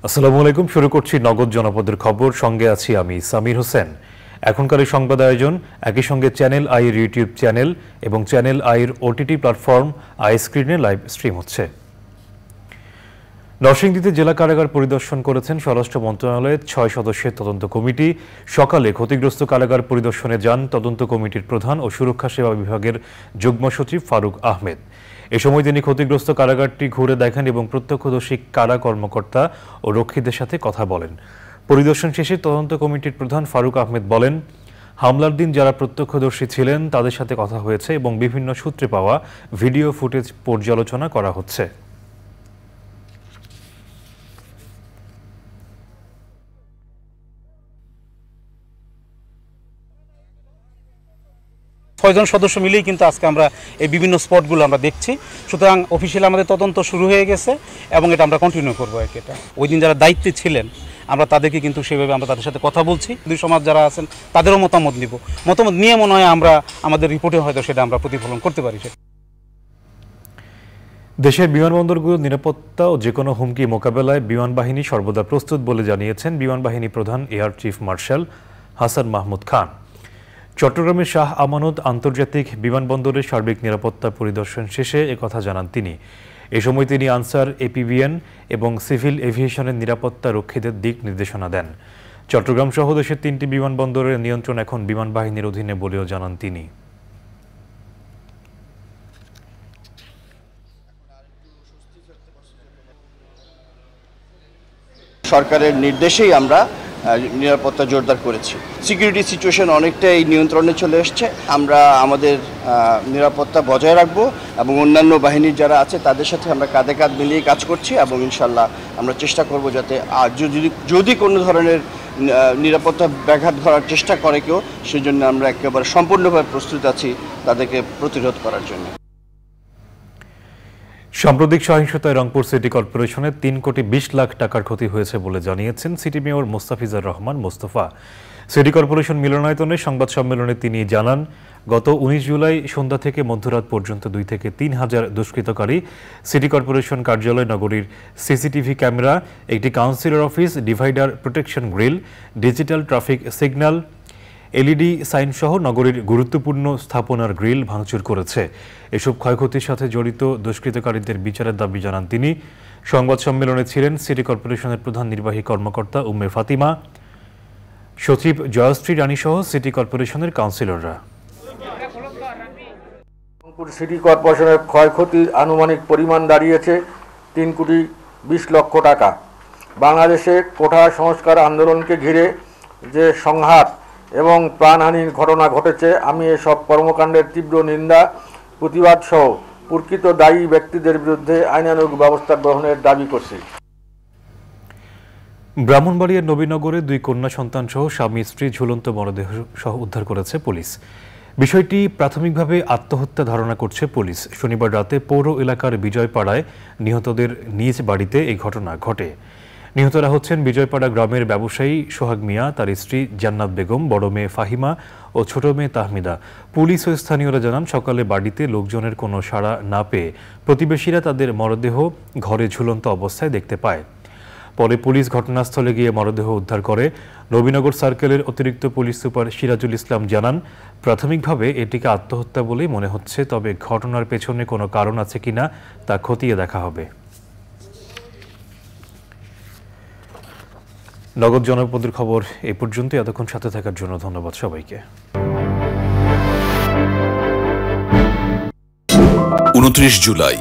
আসসালামু আলাইকুম। শুরু করছি নগদ জনপদের খবর। সঙ্গে আছি আমি সামির হোসেন। এখনকার এই সংবাদ আয়োজন একই সঙ্গে চ্যানেল আইয়ের ইউটিউব চ্যানেল এবং চ্যানেল আইয়ের ওটিটি প্ল্যাটফর্ম আই স্ক্রিনে লাইভ স্ট্রিম হচ্ছে। নরসিংদীতে জেলা কারাগার পরিদর্শন করেছেন স্বরাষ্ট্র মন্ত্রণালয়ের 6 সদস্যের তদন্ত কমিটি। সকালে ক্ষতিগ্রস্ত কারাগার পরিদর্শনে যান তদন্ত কমিটির প্রধান ও সুরক্ষা সেবা বিভাগের যুগ্ম সচিব ফারুক আহমেদ। এ সময় তিনি ক্ষতিগ্রস্ত কারাগারটি ঘুরে দেখেন এবং প্রত্যক্ষদর্শী কারা কর্মকর্তা ও রক্ষীদের সাথে কথা বলেন। পরিদর্শন শেষে তদন্ত কমিটির প্রধান ফারুক আহমেদ বলেন, হামলার দিন যারা প্রত্যক্ষদর্শী ছিলেন তাদের সাথে কথা হয়েছে এবং বিভিন্ন সূত্রে পাওয়া ভিডিও ফুটেজ পর্যালোচনা করা হচ্ছে। ছয়জন সদস্য মিলেই কিন্তু আজকে আমরা এই বিভিন্ন স্পটগুলো আমরা দেখছি। সুতরাং অফিসিয়ালি আমাদের তদন্ত শুরু হয়ে গেছে এবং এটা আমরা কন্টিনিউ করবো। এটা ওই দিন যারা দায়িত্বে ছিলেন আমরা তাদেরকে কিন্তু সেভাবে আমরা তাদের সাথে কথা বলছি। দুই সমাজ যারা আছেন তাদেরও মতামত নিব। মতামত নিয়ে মনে হয় আমরা আমাদের রিপোর্টে হয়তো সেটা আমরা প্রতিফলন করতে পারি। দেশের বিমানবন্দরগুলোর নিরাপত্তা ও যে কোনো হুমকি মোকাবেলায় বিমান বাহিনী সর্বদা প্রস্তুত বলে জানিয়েছেন বিমান বাহিনী প্রধান air chief marshal Hasan Mahmud Khan. চট্টগ্রামের শাহ আমানত আন্তর্জাতিক বিমানবন্দরের সার্বিক নিরাপত্তা পরিদর্শন শেষে একথা জানান তিনি। এ সময় তিনি আনসার, এপিবিএন এবং সিভিল এভিয়েশনের নিরাপত্তা রক্ষীদের দিক নির্দেশনা দেন। চট্টগ্রাম সহ দেশের 3টি বিমানবন্দরের নিয়ন্ত্রণ এখন বিমান বাহিনীর অধীনে বলেও জানান তিনি। সরকারের নির্দেশেই আমরা নিরাপত্তা জোরদার করেছি। সিকিউরিটি সিচুয়েশন অনেকটাই নিয়ন্ত্রণে চলে এসছে। আমরা আমাদের নিরাপত্তা বজায় রাখবো এবং অন্যান্য বাহিনীর যারা আছে তাদের সাথে আমরা কাঁধে কাঁধ মিলিয়ে কাজ করছি এবং ইনশাল্লাহ আমরা চেষ্টা করব যাতে যদি কোনো ধরনের নিরাপত্তা ব্যাঘাত ঘটার চেষ্টা করে কেউ, সেজন্য আমরা একেবারে সম্পূর্ণভাবে প্রস্তুত আছি তাদেরকে প্রতিরোধ করার জন্য। সাম্প্রতিক সহিংসতায় রংপুর সিটি কর্পোরেশনের 3 কোটি 20 লাখ টাকার ক্ষতি হয়েছে বলে জানিয়েছেন city mayor Mostafizur Rahman Mostafa. City corporation মিলনায়তনে সংবাদ সম্মেলনে তিনি জানান, গত 19 জুলাই সন্ধ্যা থেকে মধ্যরাত পর্যন্ত 2 থেকে 3 হাজার দুষ্কৃতকারী সিটি কর্পোরেশন কার্যালয়, নগরীর সিসিটিভি ক্যামেরা, একটি councillor office, divider protection grill, digital traffic signal, LED sign সহ নগরীর গুরুত্বপূর্ণ স্থাপনার গ্রিল ভাঙচুর করেছে। এসব ক্ষয়ক্ষতির সাথে জড়িত দুষ্কৃতকারীদের বিচারের দাবি জানান তিনি। সংবাদ সম্মেলনে ছিলেন সিটি কর্পোরেশনের প্রধান নির্বাহী কর্মকর্তা উম্মে ফাতিমা, সচিব জয়শ্রী রানী সহ সিটি কর্পোরেশনের কাউন্সিলররা। রংপুর সিটি কর্পোরেশনের ক্ষয়ক্ষতির আনুমানিক পরিমাণ দাঁড়িয়েছে 3 কোটি 20 লক্ষ টাকা। বাংলাদেশে কোঠা সংস্কার আন্দোলনকে ঘিরে যে সংঘাত এবং প্রাণহানির ঘটনা ঘটেছে, আমি এসব কর্মকাণ্ডের তীব্র নিন্দা, প্রতিবাদ সহ প্রকৃত দায়ী ব্যক্তিদের বিরুদ্ধে আইনানুগ ব্যবস্থা গ্রহণের দাবি করছি। ব্রাহ্মণবাড়িয়ার নবীনগরে 2 কন্যা সন্তান সহ স্বামী স্ত্রী ঝুলন্ত মরদেহ সহ উদ্ধার করেছে পুলিশ। বিষয়টি প্রাথমিকভাবে আত্মহত্যা ধারণা করছে পুলিশ। শনিবার রাতে পৌর এলাকার বিজয়পাড়ায় নিহতদের নিজ বাড়িতে এই ঘটনা ঘটে। নিহতরা হচ্ছেন বিজয়পাড়া গ্রামের ব্যবসায়ী সোহাগ মিয়া, তার স্ত্রী জান্নাত বেগম, বড় মেয়ে ফাহিমা ও ছোট মেয়ে তাহমিদা। পুলিশ ও স্থানীয়রা জানান, সকালে বাড়িতে লোকজনের কোনো সাড়া না পেয়ে প্রতিবেশীরা তাদের মরদেহ ঘরে ঝুলন্ত অবস্থায় দেখতে পায়। পরে পুলিশ ঘটনাস্থলে গিয়ে মরদেহ উদ্ধার করে। নবীনগর সার্কেলের অতিরিক্ত পুলিশ সুপার সিরাজুল ইসলাম জানান, প্রাথমিকভাবে এটিকে আত্মহত্যা বলেই মনে হচ্ছে, তবে ঘটনার পেছনে কোনো কারণ আছে কিনা তা খতিয়ে দেখা হবে। নগদ জনপদের খবর এই পর্যন্ত। এতক্ষণ সাথে থাকার জন্য ধন্যবাদ সবাইকে। 29 জুলাই